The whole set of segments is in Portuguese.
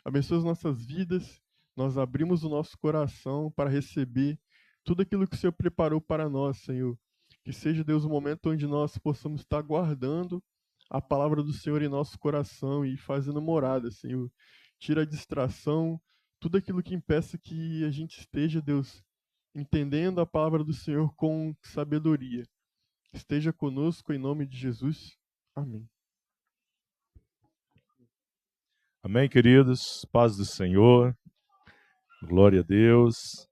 abençoa as nossas vidas. Nós abrimos o nosso coração para receber tudo aquilo que o Senhor preparou para nós, Senhor. Que seja, Deus, o momento onde nós possamos estar guardando a palavra do Senhor em nosso coração e fazendo morada, Senhor. Tira a distração, tudo aquilo que impeça que a gente esteja, Deus, entendendo a palavra do Senhor com sabedoria. Esteja conosco em nome de Jesus. Amém. Amém, queridos. Paz do Senhor. Glória a Deus.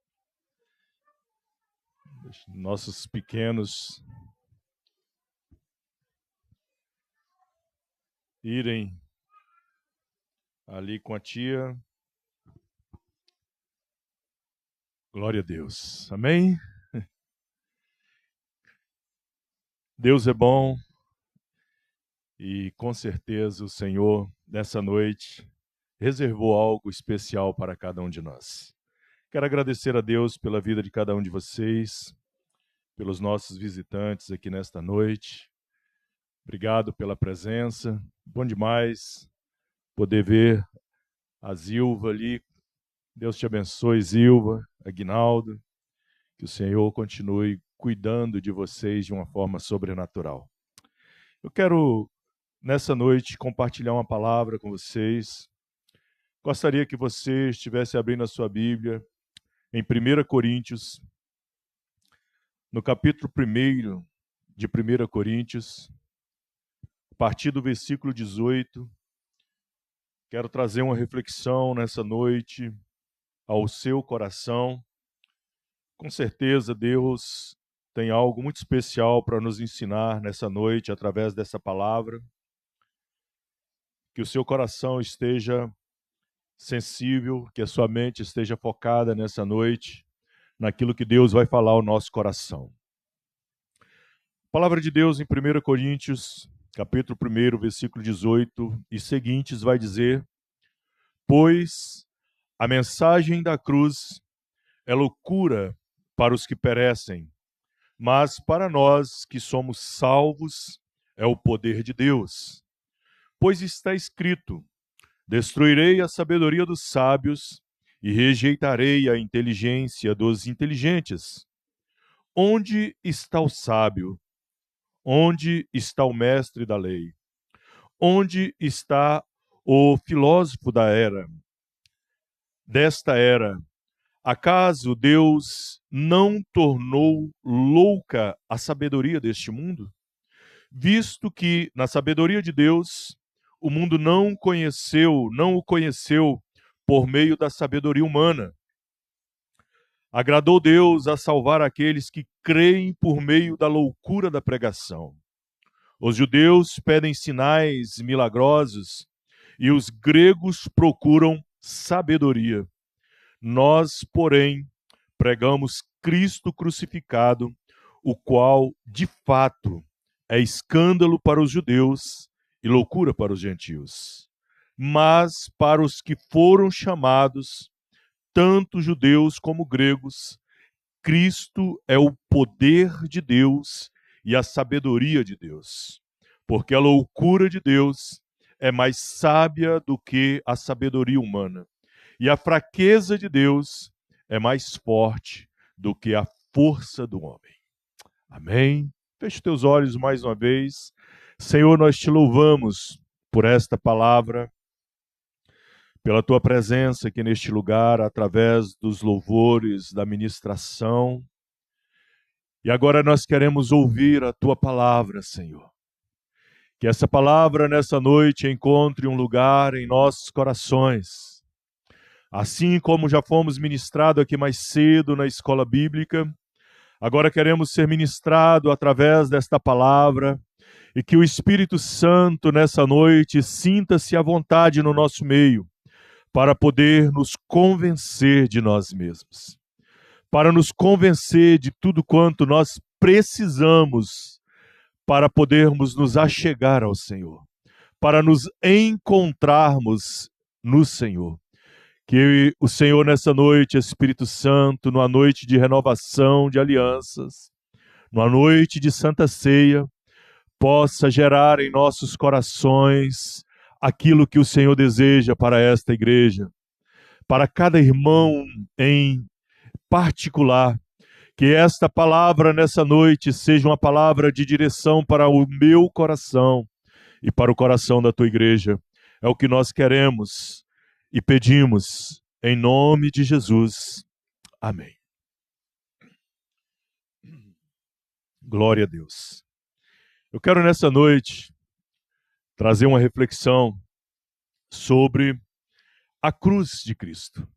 Nossos pequenos irem ali com a tia. Glória a Deus. Amém? Deus é bom e com certeza o Senhor, nessa noite, reservou algo especial para cada um de nós. Quero agradecer a Deus pela vida de cada um de vocês, pelos nossos visitantes aqui nesta noite. Obrigado pela presença. Bom demais poder ver a Zilva ali. Deus te abençoe, Zilva, Aguinaldo. Que o Senhor continue cuidando de vocês de uma forma sobrenatural. Eu quero, nessa noite, compartilhar uma palavra com vocês. Gostaria que você estivesse abrindo a sua Bíblia em 1 Coríntios, no capítulo 1 de 1 Coríntios, a partir do versículo 18. Quero trazer uma reflexão nessa noite ao seu coração. Com certeza, Deus tem algo muito especial para nos ensinar nessa noite, através dessa palavra. Que o seu coração esteja sensível, que a sua mente esteja focada nessa noite, naquilo que Deus vai falar ao nosso coração. A palavra de Deus em 1 Coríntios, capítulo 1, versículo 18 e seguintes, vai dizer: pois a mensagem da cruz é loucura para os que perecem, mas para nós que somos salvos é o poder de Deus. Pois está escrito: destruirei a sabedoria dos sábios e rejeitarei a inteligência dos inteligentes. Onde está o sábio? Onde está o mestre da lei? Onde está o filósofo desta era? Acaso Deus não tornou louca a sabedoria deste mundo? Visto que, na sabedoria de Deus, o mundo não o conheceu por meio da sabedoria humana. Agradou Deus a salvar aqueles que creem por meio da loucura da pregação. Os judeus pedem sinais milagrosos e os gregos procuram sabedoria. Nós, porém, pregamos Cristo crucificado, o qual, de fato, é escândalo para os judeus e loucura para os gentios. Mas para os que foram chamados, tanto judeus como gregos, Cristo é o poder de Deus e a sabedoria de Deus. Porque a loucura de Deus é mais sábia do que a sabedoria humana. E a fraqueza de Deus é mais forte do que a força do homem. Amém? Feche teus olhos mais uma vez. Senhor, nós te louvamos por esta palavra, pela tua presença aqui neste lugar, através dos louvores, da ministração. E agora nós queremos ouvir a tua palavra, Senhor. Que essa palavra nessa noite encontre um lugar em nossos corações. Assim como já fomos ministrados aqui mais cedo na escola bíblica, agora queremos ser ministrados através desta palavra e que o Espírito Santo nessa noite sinta-se à vontade no nosso meio para poder nos convencer de nós mesmos, para nos convencer de tudo quanto nós precisamos para podermos nos achegar ao Senhor, para nos encontrarmos no Senhor. Que o Senhor nessa noite, Espírito Santo, numa noite de renovação de alianças, numa noite de Santa Ceia, possa gerar em nossos corações aquilo que o Senhor deseja para esta igreja, para cada irmão em particular. Que esta palavra nessa noite seja uma palavra de direção para o meu coração e para o coração da tua igreja. É o que nós queremos e pedimos em nome de Jesus. Amém. Glória a Deus. Eu quero nessa noite trazer uma reflexão sobre a cruz de Cristo.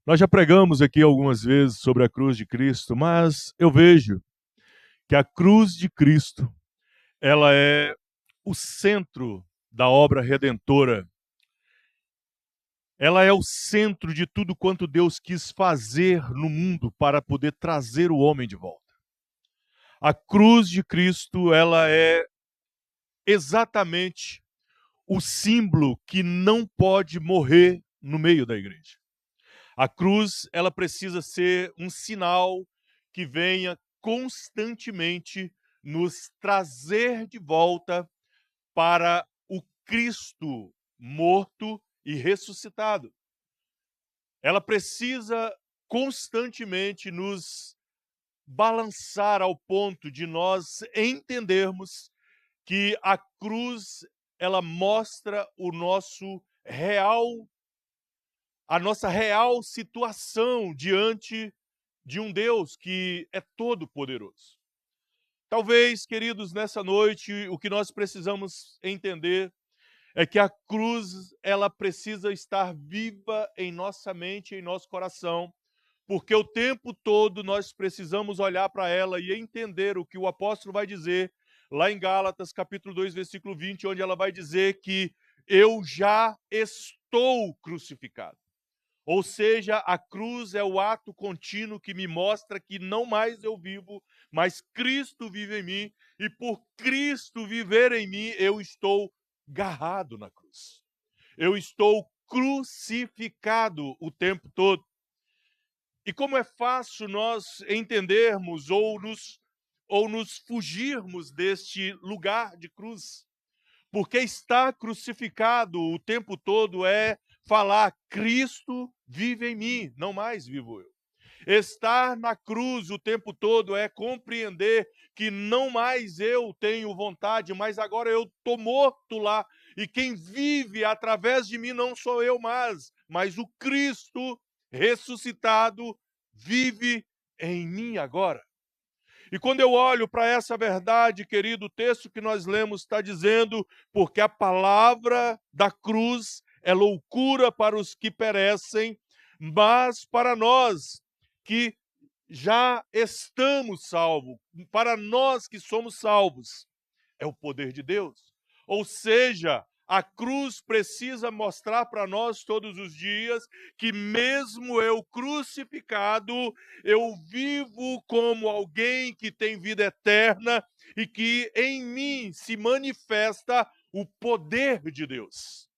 Nós já pregamos aqui algumas vezes sobre a cruz de Cristo, mas eu vejo que a cruz de Cristo, ela é o centro da obra redentora. Ela é o centro de tudo quanto Deus quis fazer no mundo para poder trazer o homem de volta. A cruz de Cristo, ela é exatamente o símbolo que não pode morrer no meio da igreja. A cruz, ela precisa ser um sinal que venha constantemente nos trazer de volta para o Cristo morto e ressuscitado. Ela precisa constantemente nos balançar ao ponto de nós entendermos que a cruz, ela mostra a nossa real situação diante de um Deus que é todo-poderoso. Talvez, queridos, nessa noite, o que nós precisamos entender é que a cruz, ela precisa estar viva em nossa mente, em nosso coração, porque o tempo todo nós precisamos olhar para ela e entender o que o apóstolo vai dizer lá em Gálatas, capítulo 2, versículo 20, onde ela vai dizer que eu já estou crucificado. Ou seja, a cruz é o ato contínuo que me mostra que não mais eu vivo, mas Cristo vive em mim, e por Cristo viver em mim, eu estou garrado na cruz. Eu estou crucificado o tempo todo. E como é fácil nós entendermos ou nos fugirmos deste lugar de cruz. Porque estar crucificado o tempo todo é falar: Cristo vive em mim, não mais vivo eu. Estar na cruz o tempo todo é compreender que não mais eu tenho vontade, mas agora eu estou morto lá. E quem vive através de mim não sou eu mais, mas o Cristo ressuscitado vive em mim agora. E quando eu olho para essa verdade, querido, o texto que nós lemos está dizendo: porque a palavra da cruz é loucura para os que perecem, mas para nós que já estamos salvos, para nós que somos salvos, é o poder de Deus. Ou seja, a cruz precisa mostrar para nós todos os dias que mesmo eu crucificado, eu vivo como alguém que tem vida eterna e que em mim se manifesta o poder de Deus.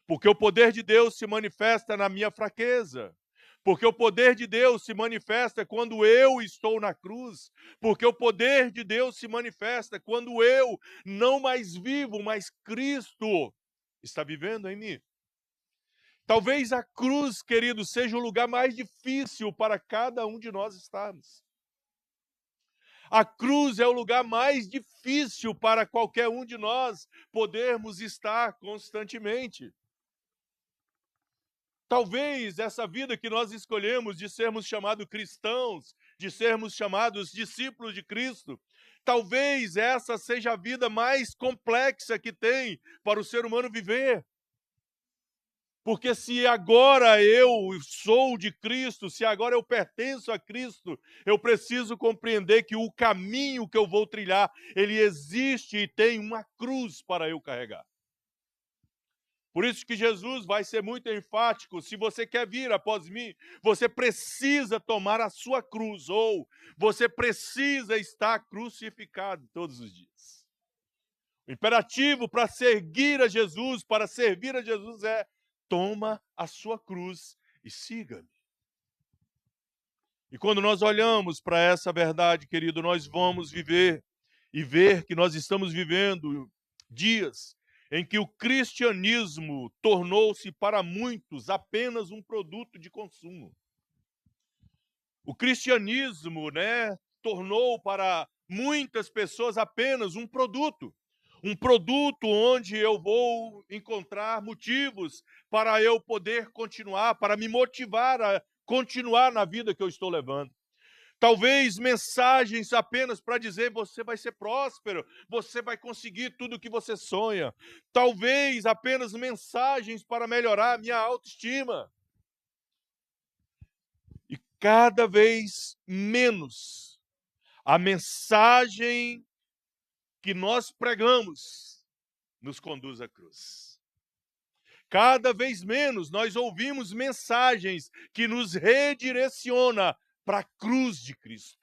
Porque o poder de Deus se manifesta na minha fraqueza. Porque o poder de Deus se manifesta quando eu estou na cruz. Porque o poder de Deus se manifesta quando eu não mais vivo, mas Cristo está vivendo em mim. Talvez a cruz, querido, seja o lugar mais difícil para cada um de nós estarmos. A cruz é o lugar mais difícil para qualquer um de nós podermos estar constantemente. Talvez essa vida que nós escolhemos de sermos chamados cristãos, de sermos chamados discípulos de Cristo, talvez essa seja a vida mais complexa que tem para o ser humano viver. Porque se agora eu sou de Cristo, se agora eu pertenço a Cristo, eu preciso compreender que o caminho que eu vou trilhar, ele existe e tem uma cruz para eu carregar. Por isso que Jesus vai ser muito enfático: se você quer vir após mim, você precisa tomar a sua cruz, ou você precisa estar crucificado todos os dias. O imperativo para seguir a Jesus, para servir a Jesus é: toma a sua cruz e siga-me. E quando nós olhamos para essa verdade, querido, nós vamos viver e ver que nós estamos vivendo dias em que o cristianismo tornou-se para muitos apenas um produto de consumo. O cristianismo, tornou para muitas pessoas apenas um produto onde eu vou encontrar motivos para eu poder continuar, para me motivar a continuar na vida que eu estou levando. Talvez mensagens apenas para dizer você vai ser próspero, você vai conseguir tudo o que você sonha. Talvez apenas mensagens para melhorar a minha autoestima. E cada vez menos a mensagem que nós pregamos nos conduz à cruz. Cada vez menos nós ouvimos mensagens que nos redireciona para a cruz de Cristo.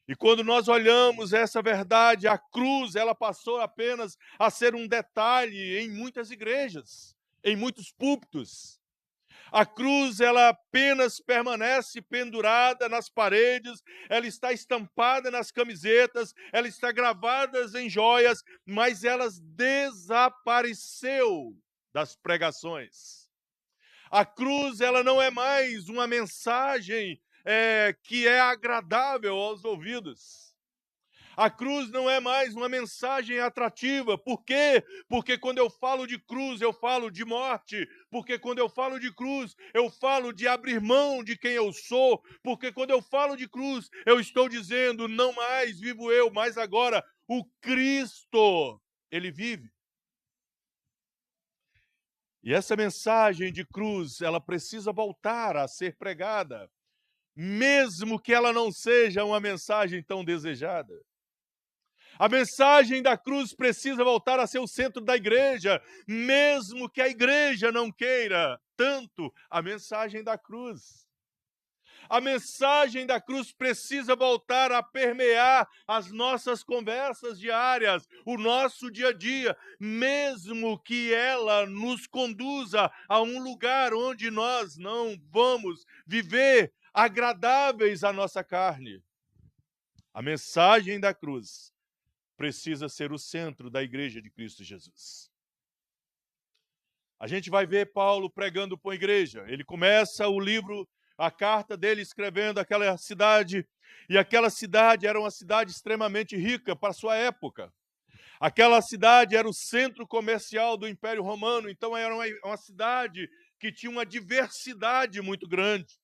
E quando nós olhamos essa verdade, a cruz, ela passou apenas a ser um detalhe em muitas igrejas, em muitos púlpitos. A cruz, ela apenas permanece pendurada nas paredes, ela está estampada nas camisetas, ela está gravada em joias, mas ela desapareceu das pregações. A cruz, ela não é mais uma mensagem que é agradável aos ouvidos. A cruz não é mais uma mensagem atrativa. Por quê? Porque quando eu falo de cruz, eu falo de morte. Porque quando eu falo de cruz, eu falo de abrir mão de quem eu sou. Porque quando eu falo de cruz, eu estou dizendo, não mais vivo eu, mas agora o Cristo, ele vive. E essa mensagem de cruz, ela precisa voltar a ser pregada, mesmo que ela não seja uma mensagem tão desejada. A mensagem da cruz precisa voltar a ser o centro da igreja, mesmo que a igreja não queira tanto a mensagem da cruz. A mensagem da cruz precisa voltar a permear as nossas conversas diárias, o nosso dia a dia, mesmo que ela nos conduza a um lugar onde nós não vamos viver agradáveis à nossa carne. A mensagem da cruz precisa ser o centro da igreja de Cristo Jesus. A gente vai ver Paulo pregando para a igreja. Ele começa o livro, a carta dele escrevendo aquela cidade, e aquela cidade era uma cidade extremamente rica para a sua época. Aquela cidade era o centro comercial do Império Romano, então era uma cidade que tinha uma diversidade muito grande.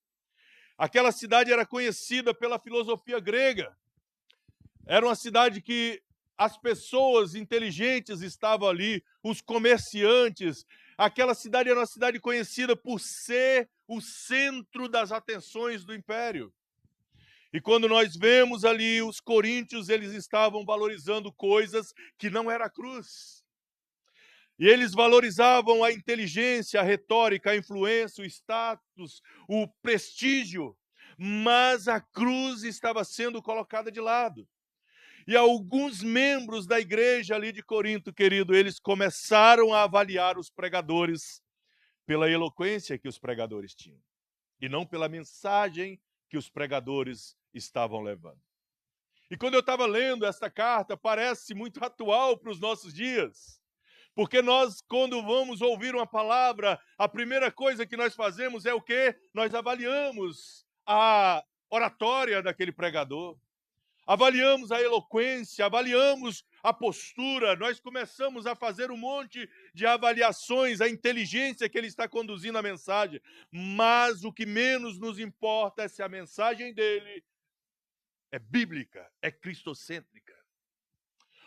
Aquela cidade era conhecida pela filosofia grega. Era uma cidade que as pessoas inteligentes estavam ali, os comerciantes. Aquela cidade era uma cidade conhecida por ser o centro das atenções do império. E quando nós vemos ali os coríntios, eles estavam valorizando coisas que não era a cruz. E eles valorizavam a inteligência, a retórica, a influência, o status, o prestígio. Mas a cruz estava sendo colocada de lado. E alguns membros da igreja ali de Corinto, querido, eles começaram a avaliar os pregadores pela eloquência que os pregadores tinham, e não pela mensagem que os pregadores estavam levando. E quando eu estava lendo esta carta, parece muito atual para os nossos dias. Porque nós, quando vamos ouvir uma palavra, a primeira coisa que nós fazemos é o quê? Nós avaliamos a oratória daquele pregador. Avaliamos a eloquência, avaliamos a postura, nós começamos a fazer um monte de avaliações, a inteligência que ele está conduzindo a mensagem. Mas o que menos nos importa é se a mensagem dele é bíblica, é cristocêntrica.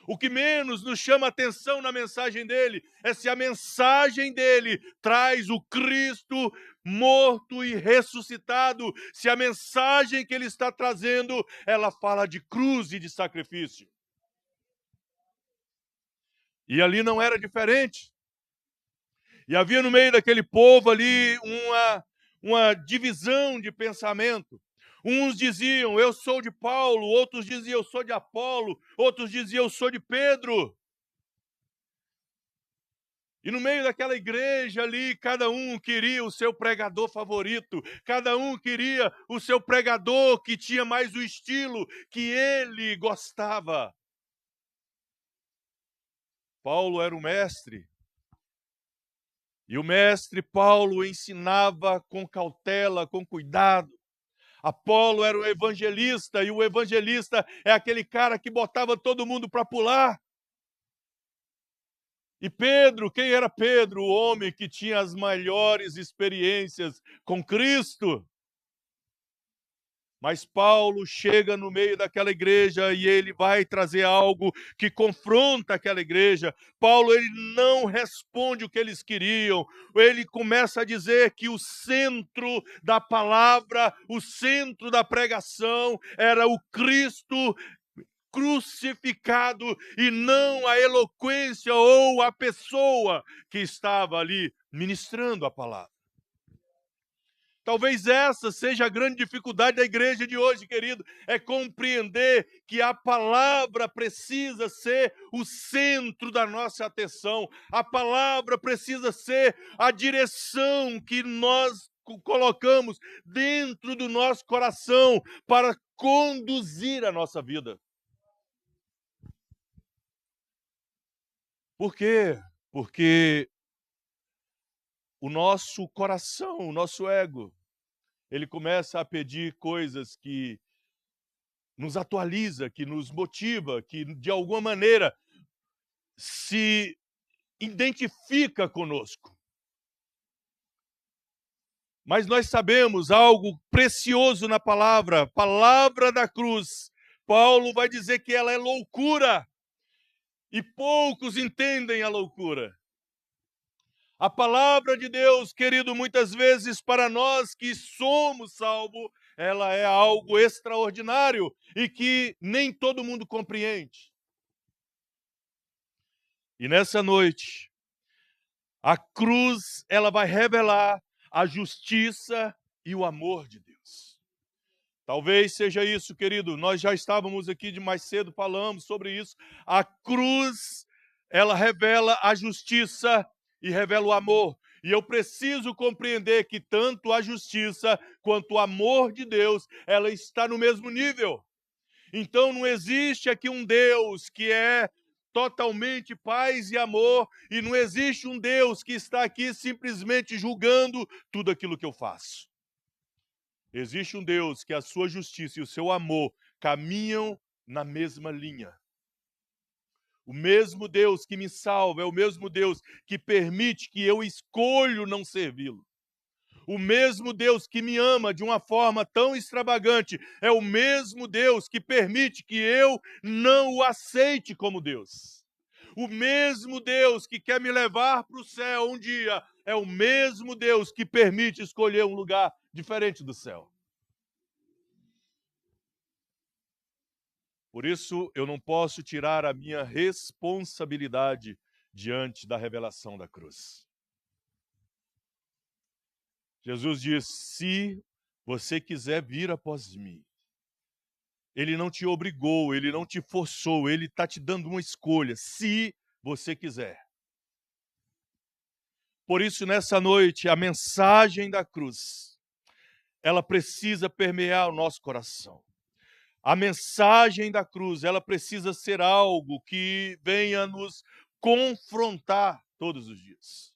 O que menos nos chama a atenção na mensagem dele é se a mensagem dele traz o Cristo morto e ressuscitado, se a mensagem que ele está trazendo, ela fala de cruz e de sacrifício. E ali não era diferente. E havia no meio daquele povo ali uma divisão de pensamento. Uns diziam, eu sou de Paulo, outros diziam, eu sou de Apolo, outros diziam, eu sou de Pedro. E no meio daquela igreja ali, cada um queria o seu pregador favorito, cada um queria o seu pregador que tinha mais o estilo que ele gostava. Paulo era o mestre. E o mestre Paulo ensinava com cautela, com cuidado. Apolo era o evangelista, e o evangelista é aquele cara que botava todo mundo para pular. E Pedro, quem era Pedro? O homem que tinha as maiores experiências com Cristo. Mas Paulo chega no meio daquela igreja e ele vai trazer algo que confronta aquela igreja. Paulo, ele não responde o que eles queriam. Ele começa a dizer que o centro da palavra, o centro da pregação era o Cristo crucificado e não a eloquência ou a pessoa que estava ali ministrando a palavra. Talvez essa seja a grande dificuldade da igreja de hoje, querido, é compreender que a palavra precisa ser o centro da nossa atenção. A palavra precisa ser a direção que nós colocamos dentro do nosso coração para conduzir a nossa vida. Por quê? Porque o nosso coração, o nosso ego, ele começa a pedir coisas que nos atualiza, que nos motiva, que de alguma maneira se identifica conosco. Mas nós sabemos algo precioso na palavra da cruz. Paulo vai dizer que ela é loucura, e poucos entendem a loucura. A palavra de Deus, querido, muitas vezes para nós que somos salvos, ela é algo extraordinário e que nem todo mundo compreende. E nessa noite, a cruz, ela vai revelar a justiça e o amor de Deus. Talvez seja isso, querido. Nós já estávamos aqui de mais cedo, falamos sobre isso. A cruz, ela revela a justiça e revela o amor. E eu preciso compreender que tanto a justiça quanto o amor de Deus, ela está no mesmo nível. Então não existe aqui um Deus que é totalmente paz e amor, e não existe um Deus que está aqui simplesmente julgando tudo aquilo que eu faço. Existe um Deus que a sua justiça e o seu amor caminham na mesma linha. O mesmo Deus que me salva é o mesmo Deus que permite que eu escolho não servi-lo. O mesmo Deus que me ama de uma forma tão extravagante é o mesmo Deus que permite que eu não o aceite como Deus. O mesmo Deus que quer me levar para o céu um dia é o mesmo Deus que permite escolher um lugar diferente do céu. Por isso, eu não posso tirar a minha responsabilidade diante da revelação da cruz. Jesus diz: se você quiser vir após mim. Ele não te obrigou, ele não te forçou, ele está te dando uma escolha, se você quiser. Por isso, nessa noite, a mensagem da cruz, ela precisa permear o nosso coração. A mensagem da cruz, ela precisa ser algo que venha nos confrontar todos os dias.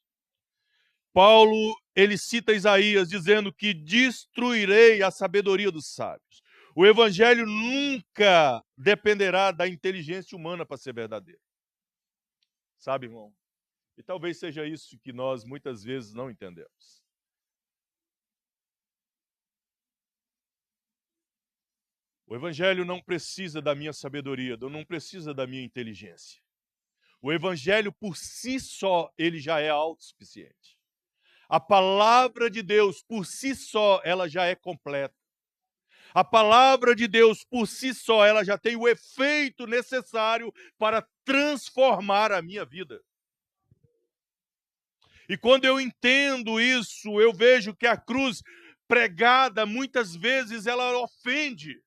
Paulo, ele cita Isaías dizendo que destruirei a sabedoria dos sábios. O evangelho nunca dependerá da inteligência humana para ser verdadeiro. Sabe, irmão? E talvez seja isso que nós muitas vezes não entendemos. O evangelho não precisa da minha sabedoria, não precisa da minha inteligência. O evangelho por si só, ele já é autossuficiente. A palavra de Deus por si só, ela já é completa. A palavra de Deus por si só, ela já tem o efeito necessário para transformar a minha vida. E quando eu entendo isso, eu vejo que a cruz pregada, muitas vezes, ela ofende.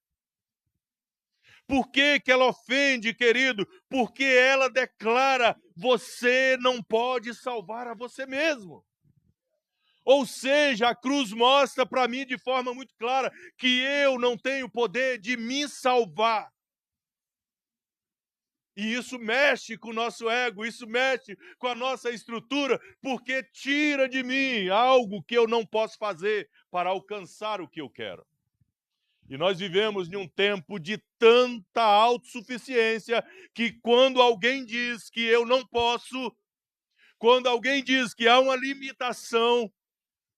Por que que ela ofende, querido? Porque ela declara: você não pode salvar a você mesmo. Ou seja, a cruz mostra para mim de forma muito clara que eu não tenho poder de me salvar. E isso mexe com o nosso ego, isso mexe com a nossa estrutura, porque tira de mim algo que eu não posso fazer para alcançar o que eu quero. E nós vivemos em um tempo de tanta autossuficiência que quando alguém diz que eu não posso, quando alguém diz que há uma limitação,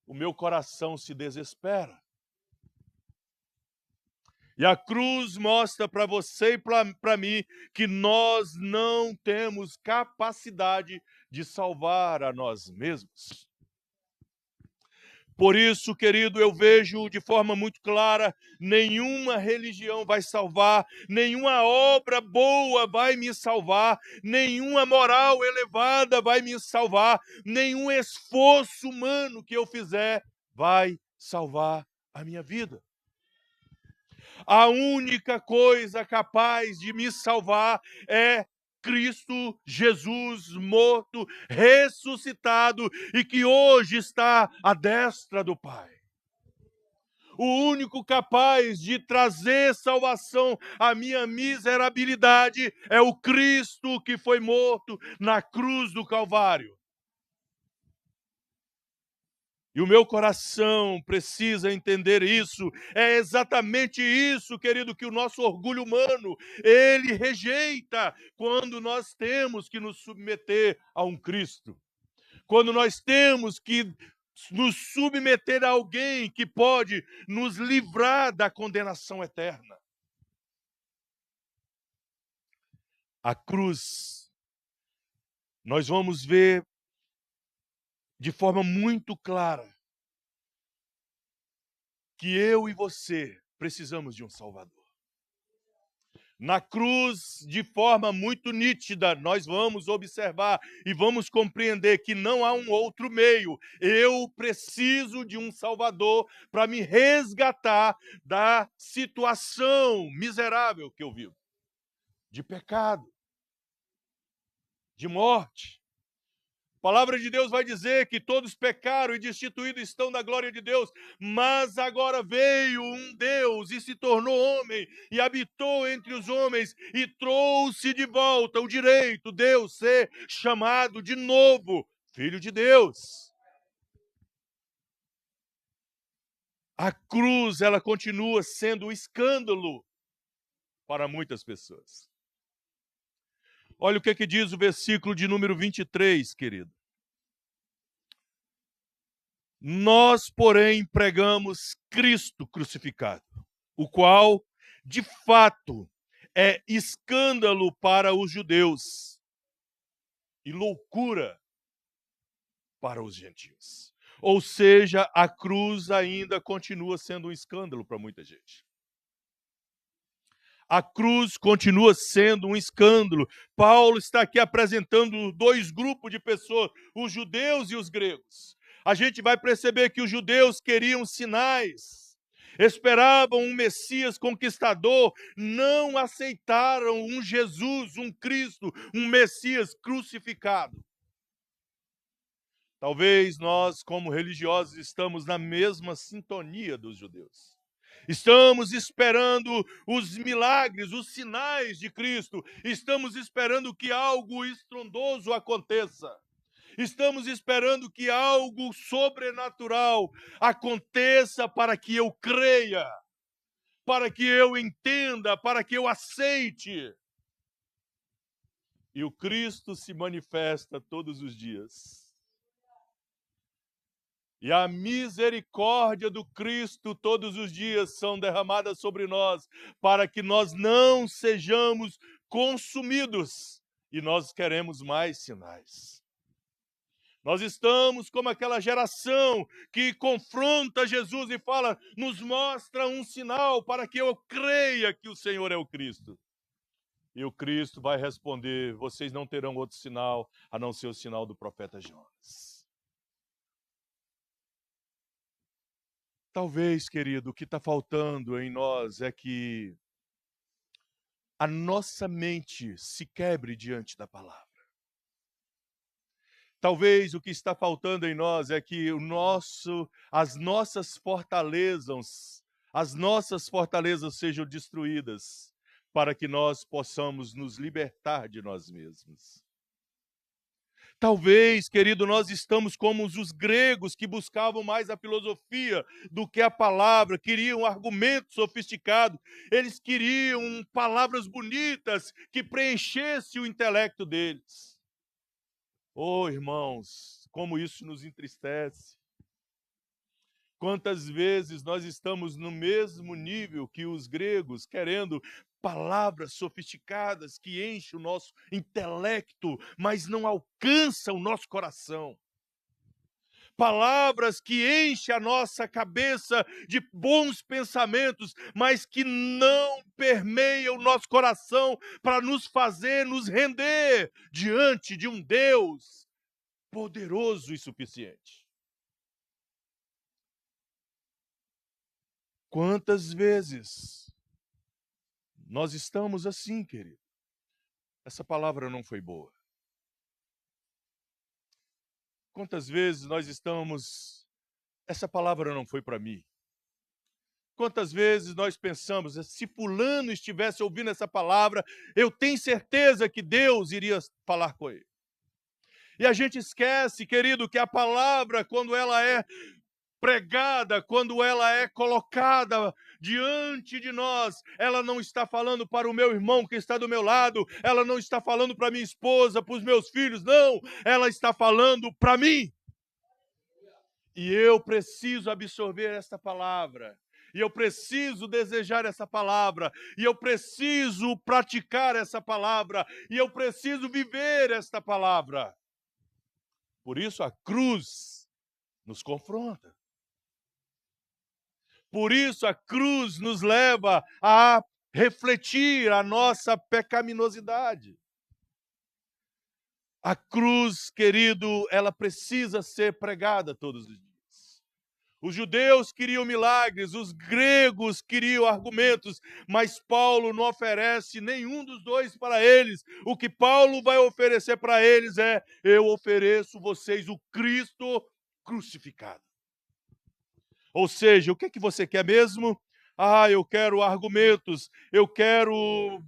o meu coração se desespera. E a cruz mostra para você e para mim que nós não temos capacidade de salvar a nós mesmos. Por isso, querido, eu vejo de forma muito clara, nenhuma religião vai salvar, nenhuma obra boa vai me salvar, nenhuma moral elevada vai me salvar, nenhum esforço humano que eu fizer vai salvar a minha vida. A única coisa capaz de me salvar é Cristo Jesus morto, ressuscitado e que hoje está à destra do Pai. O único capaz de trazer salvação à minha miserabilidade é o Cristo que foi morto na cruz do Calvário. E o meu coração precisa entender isso. É exatamente isso, querido, que o nosso orgulho humano, ele rejeita quando nós temos que nos submeter a um Cristo. Quando nós temos que nos submeter a alguém que pode nos livrar da condenação eterna. A cruz, nós vamos ver de forma muito clara que eu e você precisamos de um Salvador. Na cruz, de forma muito nítida, nós vamos observar e vamos compreender que não há um outro meio. Eu preciso de um Salvador para me resgatar da situação miserável que eu vivo, de pecado, de morte. A palavra de Deus vai dizer que todos pecaram e destituídos estão da glória de Deus, mas agora veio um Deus e se tornou homem e habitou entre os homens e trouxe de volta o direito de eu ser chamado de novo Filho de Deus. A cruz, ela continua sendo um escândalo para muitas pessoas. Olha o que diz o versículo de número 23, querido. Nós, porém, pregamos Cristo crucificado, o qual, de fato, é escândalo para os judeus e loucura para os gentios. Ou seja, a cruz ainda continua sendo um escândalo para muita gente. A cruz continua sendo um escândalo. Paulo está aqui apresentando dois grupos de pessoas, os judeus e os gregos. A gente vai perceber que os judeus queriam sinais, esperavam um Messias conquistador, não aceitaram um Jesus, um Cristo, um Messias crucificado. Talvez nós, como religiosos, estamos na mesma sintonia dos judeus. Estamos esperando os milagres, os sinais de Cristo. Estamos esperando que algo estrondoso aconteça. Estamos esperando que algo sobrenatural aconteça para que eu creia, para que eu entenda, para que eu aceite. E o Cristo se manifesta todos os dias. E a misericórdia do Cristo todos os dias são derramadas sobre nós, para que nós não sejamos consumidos. E nós queremos mais sinais. Nós estamos como aquela geração que confronta Jesus e fala, nos mostra um sinal para que eu creia que o Senhor é o Cristo. E o Cristo vai responder, vocês não terão outro sinal a não ser o sinal do profeta Jonas. Talvez, querido, o que está faltando em nós é que a nossa mente se quebre diante da palavra. Talvez o que está faltando em nós é que as nossas fortalezas sejam destruídas para que nós possamos nos libertar de nós mesmos. Talvez, querido, nós estamos como os gregos que buscavam mais a filosofia do que a palavra, queriam argumentos sofisticados, eles queriam palavras bonitas que preenchessem o intelecto deles. Oh, irmãos, como isso nos entristece. Quantas vezes nós estamos no mesmo nível que os gregos, querendo palavras sofisticadas que enchem o nosso intelecto, mas não alcançam o nosso coração. Palavras que enchem a nossa cabeça de bons pensamentos, mas que não permeiam o nosso coração para nos fazer nos render diante de um Deus poderoso e suficiente. Quantas vezes nós estamos assim, querido? Essa palavra não foi boa. Quantas vezes nós estamos, essa palavra não foi para mim. Quantas vezes nós pensamos, se fulano estivesse ouvindo essa palavra, eu tenho certeza que Deus iria falar com ele. E a gente esquece, querido, que a palavra, quando ela é pregada, quando ela é colocada diante de nós, ela não está falando para o meu irmão que está do meu lado, ela não está falando para minha esposa, para os meus filhos, não, ela está falando para mim. E eu preciso absorver esta palavra, e eu preciso desejar essa palavra, e eu preciso praticar essa palavra, e eu preciso viver esta palavra. Por isso a cruz nos confronta. Por isso a cruz nos leva a refletir a nossa pecaminosidade. A cruz, querido, ela precisa ser pregada todos os dias. Os judeus queriam milagres, os gregos queriam argumentos, mas Paulo não oferece nenhum dos dois para eles. O que Paulo vai oferecer para eles é: eu ofereço vocês o Cristo crucificado. Ou seja, o que você quer mesmo? Eu quero argumentos, eu quero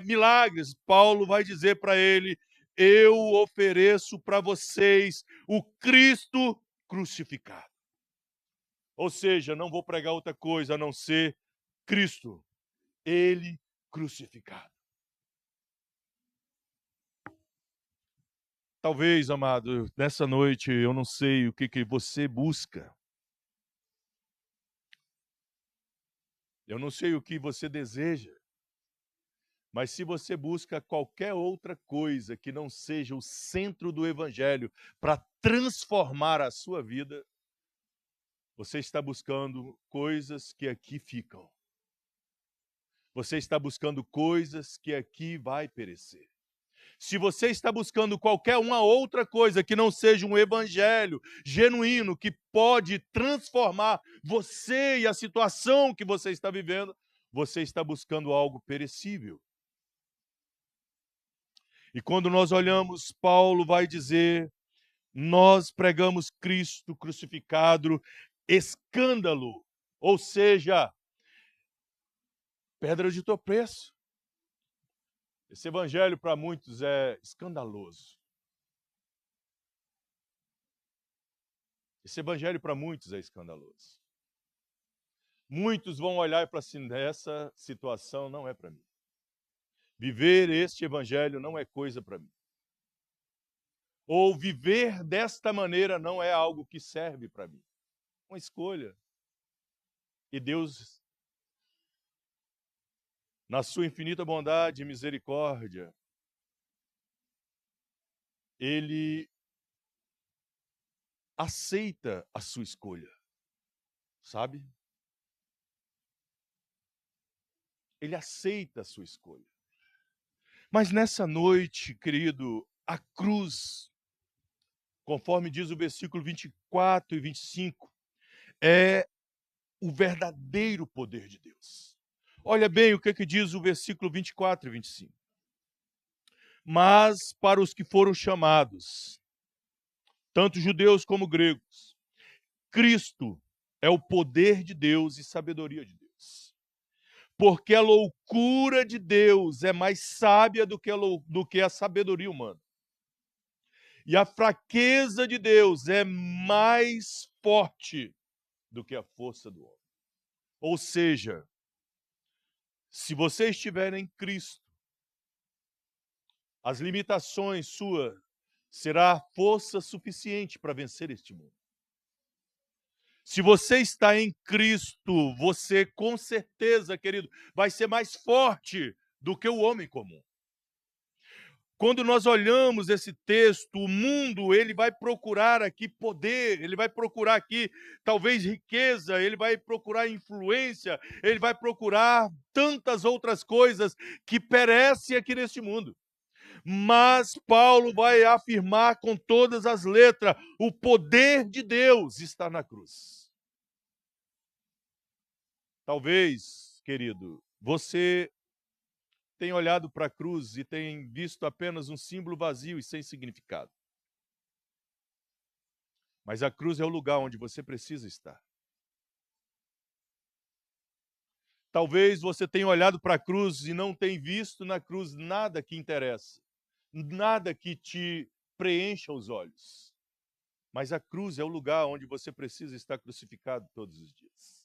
milagres. Paulo vai dizer para ele: eu ofereço para vocês o Cristo crucificado. Ou seja, não vou pregar outra coisa a não ser Cristo, ele crucificado. Talvez, amado, nessa noite eu não sei o que você busca. Eu não sei o que você deseja, mas se você busca qualquer outra coisa que não seja o centro do Evangelho para transformar a sua vida, você está buscando coisas que aqui ficam. Você está buscando coisas que aqui vai perecer. Se você está buscando qualquer uma outra coisa que não seja um evangelho genuíno, que pode transformar você e a situação que você está vivendo, você está buscando algo perecível. E quando nós olhamos, Paulo vai dizer: nós pregamos Cristo crucificado, escândalo, ou seja, pedra de tropeço. Esse evangelho para muitos é escandaloso. Esse evangelho para muitos é escandaloso. Muitos vão olhar para assim: essa situação não é para mim. Viver este evangelho não é coisa para mim. Ou viver desta maneira não é algo que serve para mim. Uma escolha. E Deus, na sua infinita bondade e misericórdia, Ele aceita a sua escolha, sabe? Ele aceita a sua escolha. Mas nessa noite, querido, a cruz, conforme diz o versículo 24 e 25, é o verdadeiro poder de Deus. Olha bem o que diz o versículo 24 e 25. Mas para os que foram chamados, tanto judeus como gregos, Cristo é o poder de Deus e sabedoria de Deus. porque a loucura de Deus é mais sábia do que a sabedoria humana. E a fraqueza de Deus é mais forte do que a força do homem. Ou seja, se você estiver em Cristo, as limitações suas será força suficiente para vencer este mundo. Se você está em Cristo, você com certeza, querido, vai ser mais forte do que o homem comum. Quando nós olhamos esse texto, o mundo, ele vai procurar aqui poder, ele vai procurar aqui talvez riqueza, ele vai procurar influência, ele vai procurar tantas outras coisas que perecem aqui neste mundo. Mas Paulo vai afirmar com todas as letras, o poder de Deus está na cruz. Talvez, querido, você tem olhado para a cruz e tem visto apenas um símbolo vazio e sem significado. Mas a cruz é o lugar onde você precisa estar. Talvez você tenha olhado para a cruz e não tenha visto na cruz nada que interessa, nada que te preencha os olhos. Mas a cruz é o lugar onde você precisa estar crucificado todos os dias.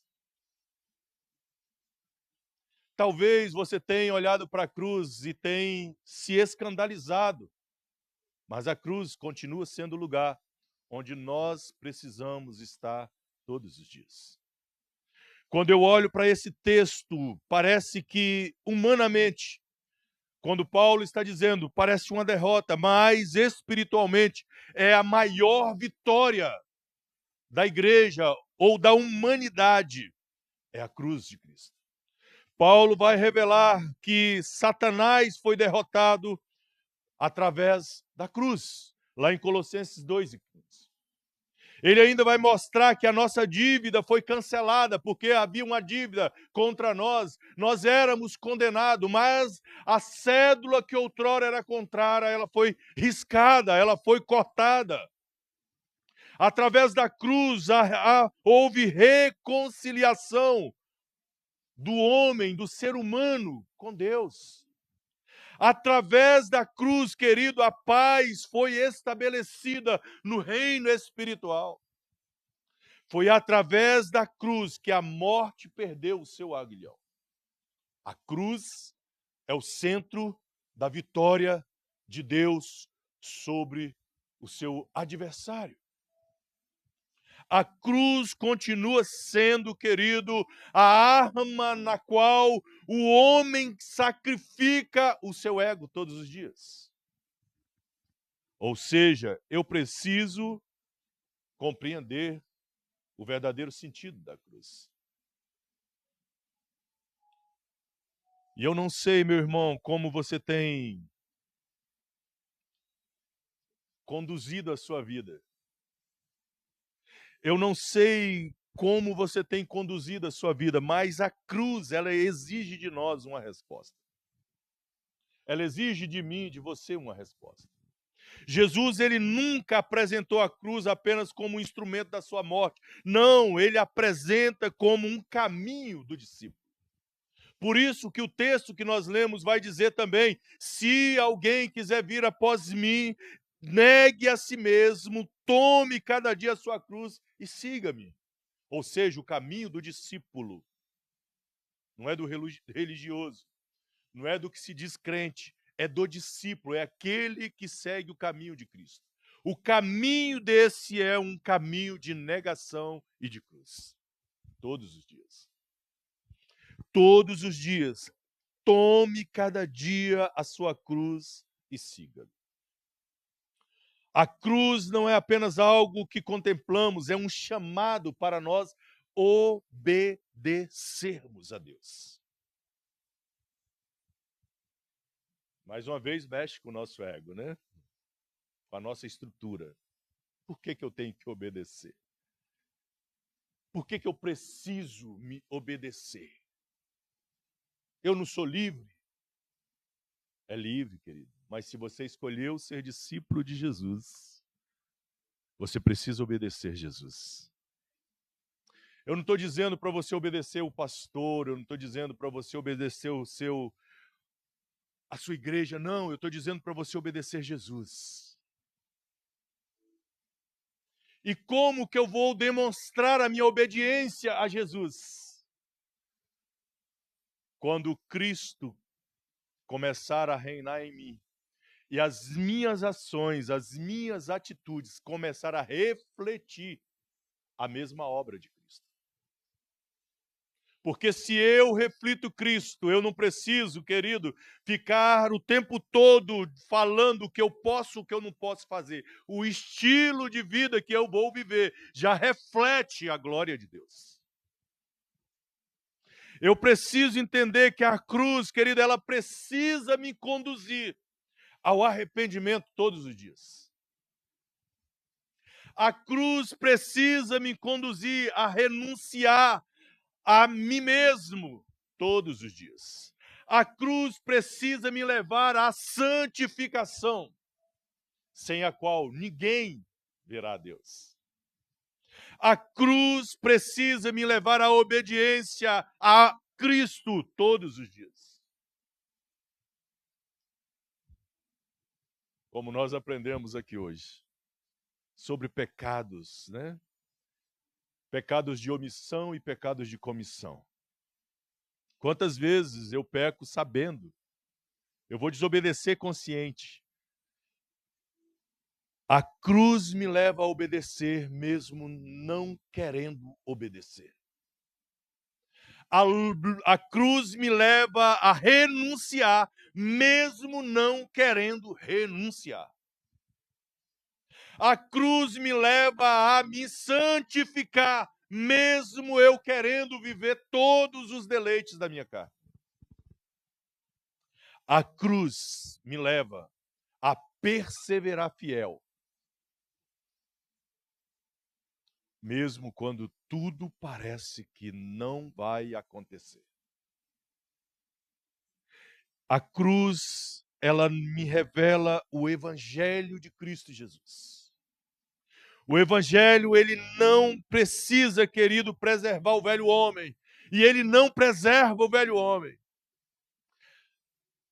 Talvez você tenha olhado para a cruz e tenha se escandalizado, mas a cruz continua sendo o lugar onde nós precisamos estar todos os dias. Quando eu olho para esse texto, parece que, humanamente, quando Paulo está dizendo, parece uma derrota, mas espiritualmente é a maior vitória da igreja ou da humanidade, é a cruz de Cristo. Paulo vai revelar que Satanás foi derrotado através da cruz, lá em Colossenses 2:15. Ele ainda vai mostrar que a nossa dívida foi cancelada, porque havia uma dívida contra nós. Nós éramos condenados, mas a cédula que outrora era contrária, ela foi riscada, ela foi cortada. Através da cruz houve reconciliação do homem, do ser humano com Deus. Através da cruz, querido, a paz foi estabelecida no reino espiritual. Foi através da cruz que a morte perdeu o seu aguilhão. A cruz é o centro da vitória de Deus sobre o seu adversário. A cruz continua sendo, querido, a arma na qual o homem sacrifica o seu ego todos os dias. Ou seja, eu preciso compreender o verdadeiro sentido da cruz. E eu não sei, meu irmão, como você tem conduzido a sua vida. Eu não sei como você tem conduzido a sua vida, mas a cruz, ela exige de nós uma resposta. Ela exige de mim, de você, uma resposta. Jesus, ele nunca apresentou a cruz apenas como um instrumento da sua morte. Não, ele apresenta como um caminho do discípulo. Por isso que o texto que nós lemos vai dizer também, se alguém quiser vir após mim, negue a si mesmo, tome cada dia a sua cruz e siga-me. Ou seja, o caminho do discípulo. Não é do religioso, não é do que se diz crente, é do discípulo, é aquele que segue o caminho de Cristo. O caminho desse é um caminho de negação e de cruz. Todos os dias. Todos os dias. Tome cada dia a sua cruz e siga. A cruz não é apenas algo que contemplamos, é um chamado para nós obedecermos a Deus. Mais uma vez, mexe com o nosso ego, né? Com a nossa estrutura. Por que eu tenho que obedecer? Por que eu preciso me obedecer? Eu não sou livre? É livre, querido. Mas se você escolheu ser discípulo de Jesus, você precisa obedecer Jesus. Eu não estou dizendo para você obedecer o pastor, eu não estou dizendo para você obedecer a sua igreja, não, eu estou dizendo para você obedecer Jesus. E como que eu vou demonstrar a minha obediência a Jesus? Quando Cristo começar a reinar em mim, e as minhas ações, as minhas atitudes começar a refletir a mesma obra de Cristo. Porque se eu reflito Cristo, eu não preciso, querido, ficar o tempo todo falando o que eu posso, o que eu não posso fazer. O estilo de vida que eu vou viver já reflete a glória de Deus. Eu preciso entender que a cruz, querido, ela precisa me conduzir ao arrependimento todos os dias. A cruz precisa me conduzir a renunciar a mim mesmo todos os dias. A cruz precisa me levar à santificação, sem a qual ninguém verá a Deus. A cruz precisa me levar à obediência a Cristo todos os dias. Como nós aprendemos aqui hoje, sobre pecados, né? Pecados de omissão e pecados de comissão. Quantas vezes eu peco sabendo? Eu vou desobedecer consciente. A cruz me leva a obedecer, mesmo não querendo obedecer. A cruz me leva a renunciar, mesmo não querendo renunciar. A cruz me leva a me santificar, mesmo eu querendo viver todos os deleites da minha carne. A cruz me leva a perseverar fiel, mesmo quando tudo parece que não vai acontecer. A cruz, ela me revela o evangelho de Cristo Jesus. O evangelho, ele não precisa, querido, preservar o velho homem. E ele não preserva o velho homem.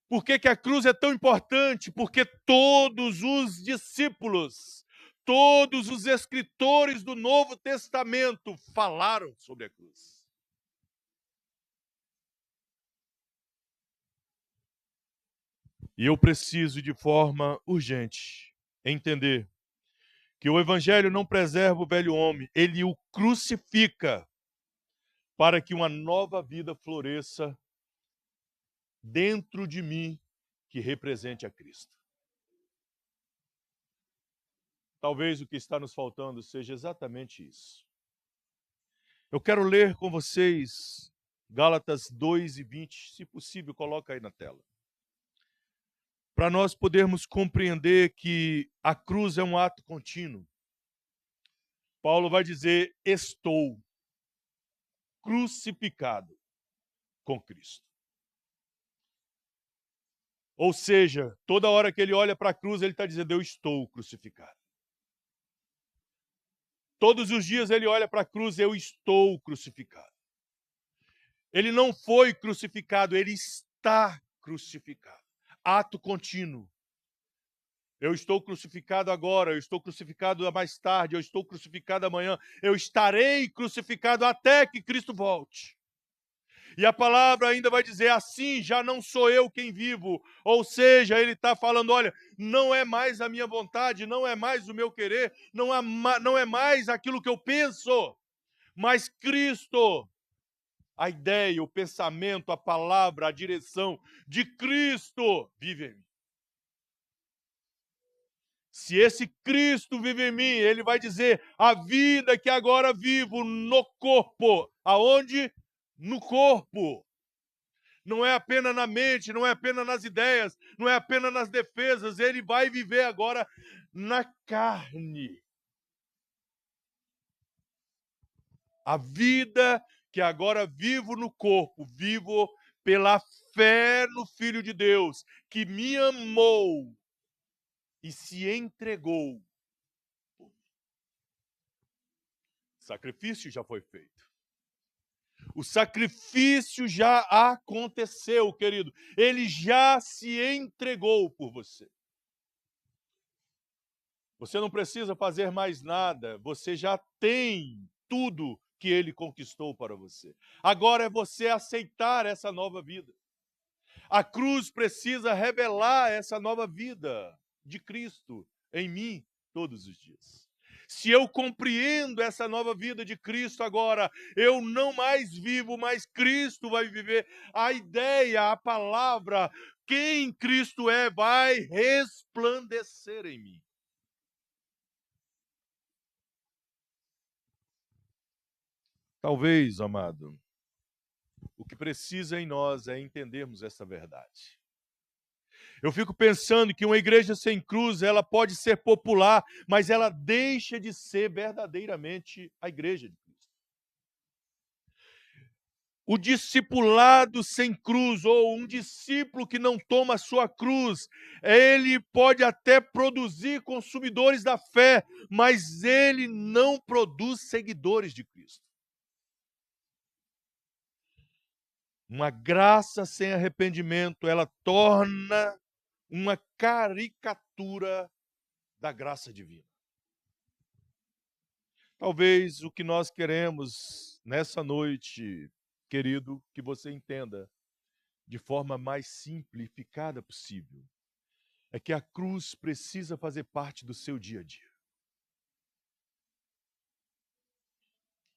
Por que a cruz é tão importante? Porque todos os discípulos, todos os escritores do Novo Testamento falaram sobre a cruz. E eu preciso, de forma urgente, entender que o Evangelho não preserva o velho homem, ele o crucifica para que uma nova vida floresça dentro de mim que represente a Cristo. Talvez o que está nos faltando seja exatamente isso. Eu quero ler com vocês Gálatas 2:20, se possível, coloca aí na tela. Para nós podermos compreender que a cruz é um ato contínuo. Paulo vai dizer: estou crucificado com Cristo. Ou seja, toda hora que ele olha para a cruz, ele está dizendo: eu estou crucificado. Todos os dias ele olha para a cruz: eu estou crucificado. Ele não foi crucificado, ele está crucificado. Ato contínuo. Eu estou crucificado agora, eu estou crucificado mais tarde, eu estou crucificado amanhã, eu estarei crucificado até que Cristo volte. E a palavra ainda vai dizer: assim já não sou eu quem vivo. Ou seja, ele está falando: olha, não é mais a minha vontade, não é mais o meu querer, não é mais aquilo que eu penso, mas Cristo. A ideia, o pensamento, a palavra, a direção de Cristo vive em mim. Se esse Cristo vive em mim, ele vai dizer: a vida que agora vivo no corpo. Aonde? No corpo. Não é apenas na mente, não é apenas nas ideias, não é apenas nas defesas. Ele vai viver agora na carne. A vida que agora vivo no corpo, vivo pela fé no Filho de Deus, que me amou e se entregou. O sacrifício já foi feito. O sacrifício já aconteceu, querido. Ele já se entregou por você. Você não precisa fazer mais nada. Você já tem tudo que ele conquistou para você. Agora é você aceitar essa nova vida. A cruz precisa revelar essa nova vida de Cristo em mim todos os dias. Se eu compreendo essa nova vida de Cristo agora, eu não mais vivo, mas Cristo vai viver. A ideia, a palavra, quem Cristo é, vai resplandecer em mim. Talvez, amado, o que precisa em nós é entendermos essa verdade. Eu fico pensando que uma igreja sem cruz, ela pode ser popular, mas ela deixa de ser verdadeiramente a igreja de Cristo. O discipulado sem cruz, ou um discípulo que não toma a sua cruz, ele pode até produzir consumidores da fé, mas ele não produz seguidores de Cristo. Uma graça sem arrependimento, ela torna uma caricatura da graça divina. Talvez o que nós queremos nessa noite, querido, que você entenda de forma mais simplificada possível, é que a cruz precisa fazer parte do seu dia a dia.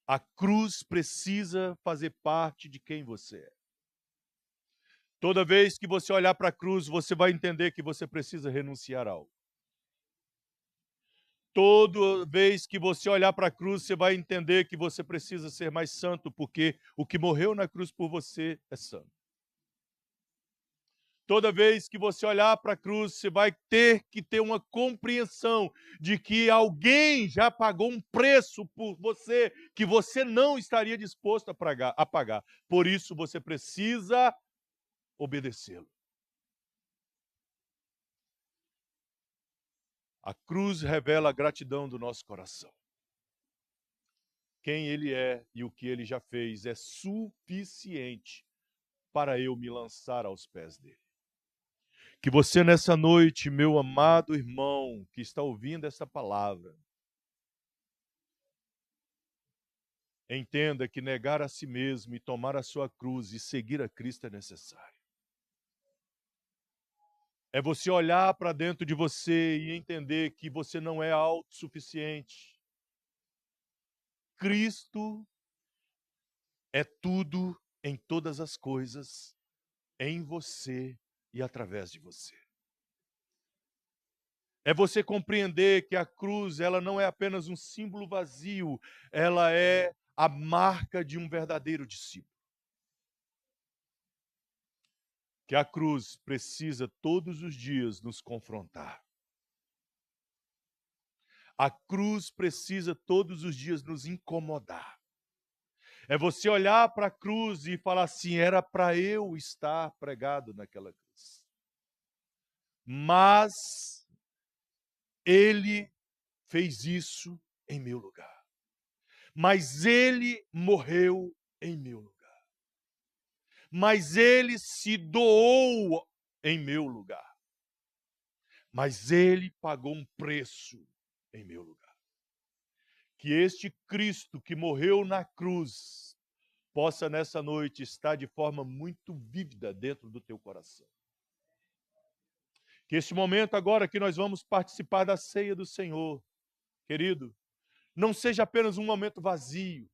A cruz precisa fazer parte de quem você é. Toda vez que você olhar para a cruz, você vai entender que você precisa renunciar a algo. Toda vez que você olhar para a cruz, você vai entender que você precisa ser mais santo, porque o que morreu na cruz por você é santo. Toda vez que você olhar para a cruz, você vai ter que ter uma compreensão de que alguém já pagou um preço por você que você não estaria disposto a pagar. Por isso, você precisa obedecê-lo. A cruz revela a gratidão do nosso coração. Quem ele é e o que ele já fez é suficiente para eu me lançar aos pés dele. Que você nessa noite, meu amado irmão, que está ouvindo essa palavra, entenda que negar a si mesmo e tomar a sua cruz e seguir a Cristo é necessário. É você olhar para dentro de você e entender que você não é autossuficiente. Cristo é tudo em todas as coisas, em você e através de você. É você compreender que a cruz, ela não é apenas um símbolo vazio, ela é a marca de um verdadeiro discípulo. Que a cruz precisa todos os dias nos confrontar. A cruz precisa todos os dias nos incomodar. É você olhar para a cruz e falar assim, era para eu estar pregado naquela cruz. Mas ele fez isso em meu lugar. Mas ele morreu em meu lugar. Mas ele se doou em meu lugar. Mas ele pagou um preço em meu lugar. Que este Cristo que morreu na cruz possa nessa noite estar de forma muito vívida dentro do teu coração. Que este momento agora que nós vamos participar da ceia do Senhor, querido, não seja apenas um momento vazio.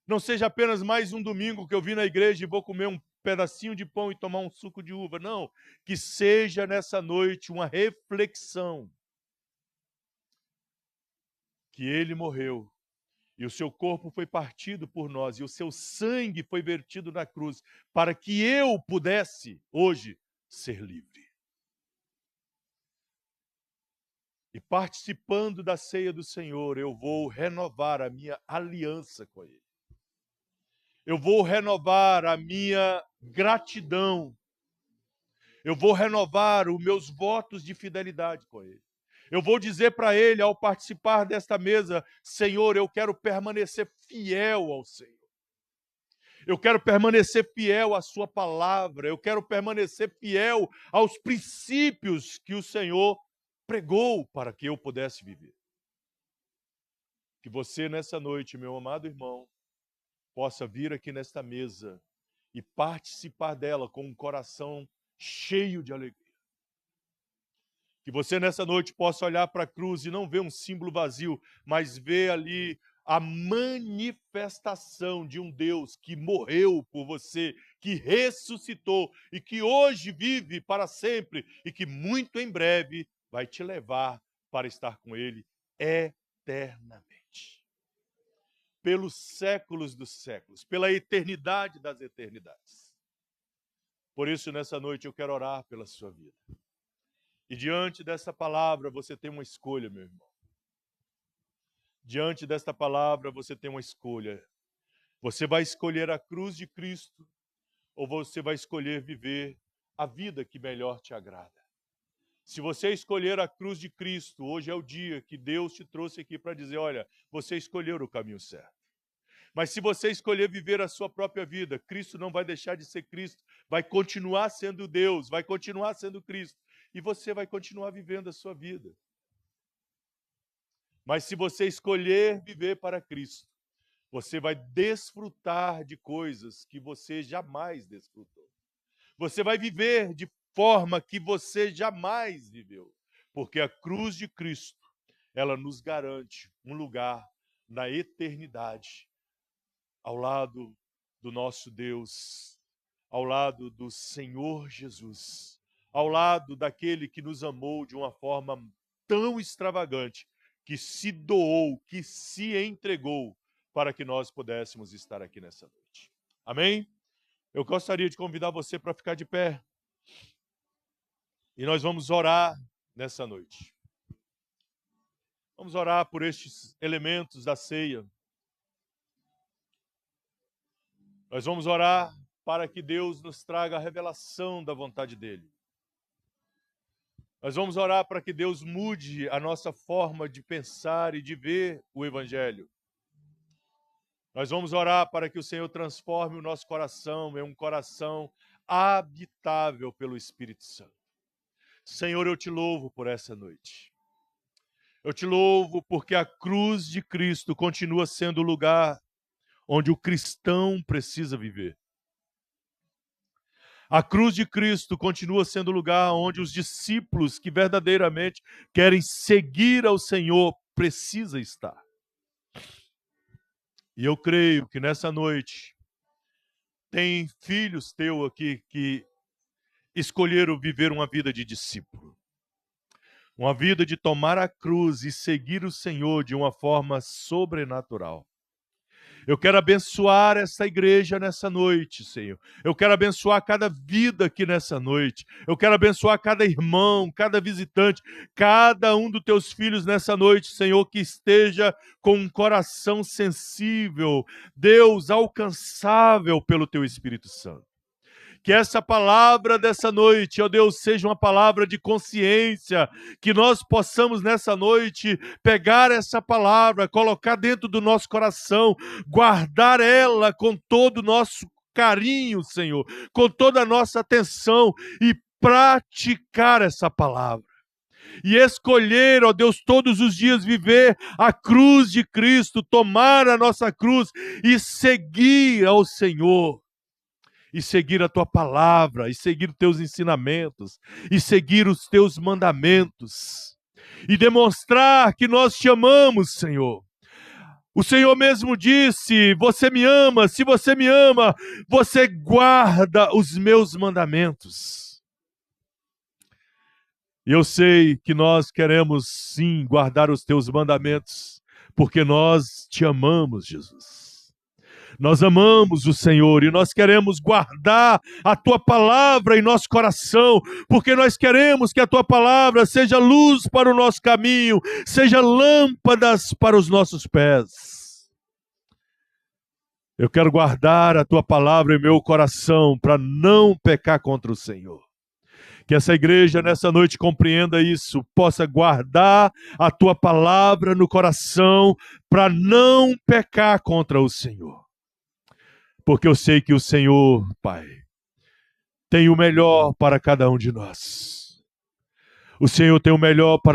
Não seja apenas mais um domingo que eu vim na igreja e vou comer um pedacinho de pão e tomar um suco de uva. Não, que seja nessa noite uma reflexão. Que ele morreu e o seu corpo foi partido por nós e o seu sangue foi vertido na cruz para que eu pudesse hoje ser livre. E participando da ceia do Senhor, eu vou renovar a minha aliança com ele. Eu vou renovar a minha gratidão. Eu vou renovar os meus votos de fidelidade com ele. Eu vou dizer para ele, ao participar desta mesa, Senhor, eu quero permanecer fiel ao Senhor. Eu quero permanecer fiel à sua palavra. Eu quero permanecer fiel aos princípios que o Senhor pregou para que eu pudesse viver. Que você nessa noite, meu amado irmão, possa vir aqui nesta mesa e participar dela com um coração cheio de alegria. Que você nessa noite possa olhar para a cruz e não ver um símbolo vazio, mas ver ali a manifestação de um Deus que morreu por você, que ressuscitou e que hoje vive para sempre e que muito em breve vai te levar para estar com Ele eternamente. Pelos séculos dos séculos, pela eternidade das eternidades. Por isso, nessa noite, eu quero orar pela sua vida. E diante dessa palavra, você tem uma escolha, meu irmão. Diante desta palavra, você tem uma escolha. Você vai escolher a cruz de Cristo ou você vai escolher viver a vida que melhor te agrada? Se você escolher a cruz de Cristo, hoje é o dia que Deus te trouxe aqui para dizer, olha, você escolheu o caminho certo. Mas se você escolher viver a sua própria vida, Cristo não vai deixar de ser Cristo, vai continuar sendo Deus, vai continuar sendo Cristo, e você vai continuar vivendo a sua vida. Mas se você escolher viver para Cristo, você vai desfrutar de coisas que você jamais desfrutou. Você vai viver de forma que você jamais viveu. Porque a cruz de Cristo, ela nos garante um lugar na eternidade, ao lado do nosso Deus, ao lado do Senhor Jesus, ao lado daquele que nos amou de uma forma tão extravagante, que se doou, que se entregou para que nós pudéssemos estar aqui nessa noite. Amém? Eu gostaria de convidar você para ficar de pé. E nós vamos orar nessa noite. Vamos orar por estes elementos da ceia. Nós vamos orar para que Deus nos traga a revelação da vontade dEle. Nós vamos orar para que Deus mude a nossa forma de pensar e de ver o Evangelho. Nós vamos orar para que o Senhor transforme o nosso coração em um coração habitável pelo Espírito Santo. Senhor, eu te louvo por essa noite. Eu te louvo porque a cruz de Cristo continua sendo o lugar onde o cristão precisa viver. A cruz de Cristo continua sendo o lugar onde os discípulos que verdadeiramente querem seguir ao Senhor precisam estar. E eu creio que nessa noite tem filhos teus aqui que escolheram viver uma vida de discípulo. Uma vida de tomar a cruz e seguir o Senhor de uma forma sobrenatural. Eu quero abençoar essa igreja nessa noite, Senhor. Eu quero abençoar cada vida aqui nessa noite. Eu quero abençoar cada irmão, cada visitante, cada um dos teus filhos nessa noite, Senhor, que esteja com um coração sensível, Deus, alcançável pelo teu Espírito Santo. Que essa palavra dessa noite, ó Deus, seja uma palavra de consciência, que nós possamos nessa noite pegar essa palavra, colocar dentro do nosso coração, guardar ela com todo o nosso carinho, Senhor, com toda a nossa atenção e praticar essa palavra. E escolher, ó Deus, todos os dias viver a cruz de Cristo, tomar a nossa cruz e seguir ao Senhor. E seguir a tua palavra, e seguir os teus ensinamentos, e seguir os teus mandamentos, e demonstrar que nós te amamos, Senhor. O Senhor mesmo disse, você me ama, se você me ama, você guarda os meus mandamentos. E eu sei que nós queremos sim guardar os teus mandamentos, porque nós te amamos, Jesus. Nós amamos o Senhor e nós queremos guardar a Tua palavra em nosso coração, porque nós queremos que a Tua palavra seja luz para o nosso caminho, seja lâmpadas para os nossos pés. Eu quero guardar a Tua palavra em meu coração para não pecar contra o Senhor. Que essa igreja nessa noite compreenda isso, possa guardar a Tua palavra no coração para não pecar contra o Senhor. porque eu sei que o Senhor, Pai, tem o melhor para cada um de nós. O Senhor tem o melhor para